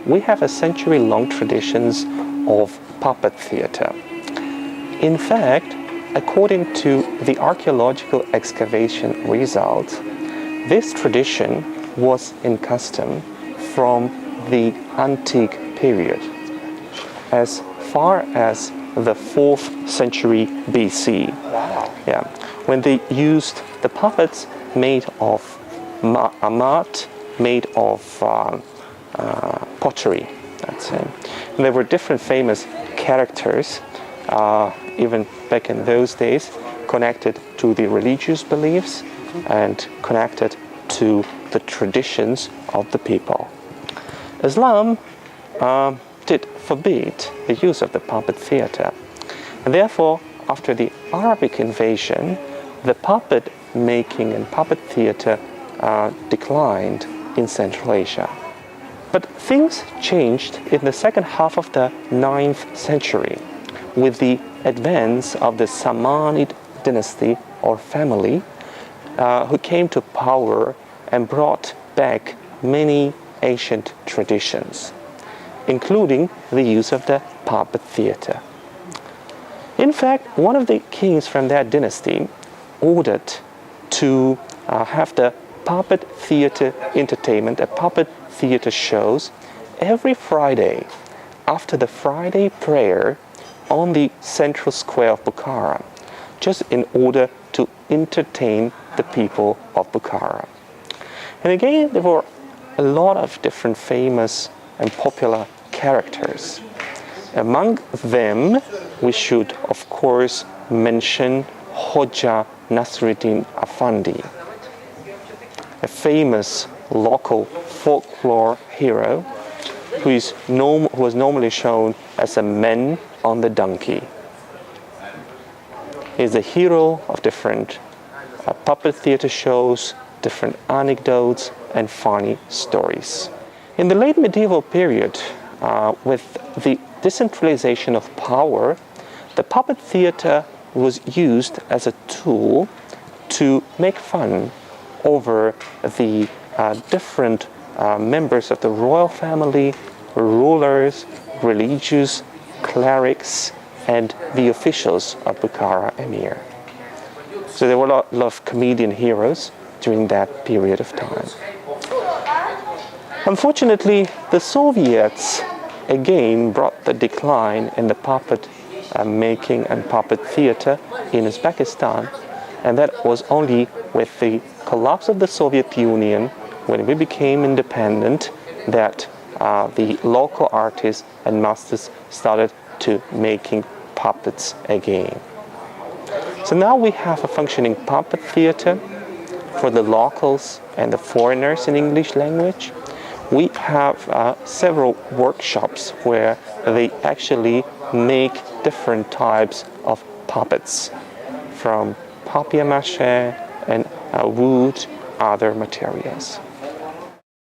we have a century-long traditions of puppet theater. In fact, according to the archaeological excavation results, this tradition was in custom from the antique period, as far as the 4th century BC. Wow. Yeah, when they used the puppets made of mat, made of pottery. That's it. And there were different famous characters, even back in those days, connected to the religious beliefs and connected to the traditions of the people. Islam did forbid the use of the puppet theater. And therefore, after the Arabic invasion, the puppet making and puppet theater declined in Central Asia. But things changed in the second half of the 9th century with the advance of the Samanid dynasty or family who came to power and brought back many ancient traditions, including the use of the puppet theater. In fact, one of the kings from that dynasty ordered to have the puppet theater entertainment, puppet theater shows, every Friday after the Friday prayer on the central square of Bukhara, just in order to entertain the people of Bukhara. And again, there were a lot of different famous and popular characters. Among them, we should of course mention Hoja Nasruddin Afandi, a famous local folklore hero who was normally shown as a man on the donkey. He is a hero of different puppet theater shows, different anecdotes and funny stories. In the late medieval period, with the decentralization of power, the puppet theater was used as a tool to make fun over the different members of the royal family, rulers, religious, clerics, and the officials of Bukhara Emir. So there were a lot of comedian heroes during that period of time. Unfortunately, the Soviets again brought the decline in the puppet making and puppet theater in Uzbekistan, and that was only with the collapse of the Soviet Union, when we became independent, that the local artists and masters started to making puppets again. So now we have a functioning puppet theater for the locals and the foreigners in English language. We have several workshops where they actually make different types of puppets from papier-mâché and wood, other materials.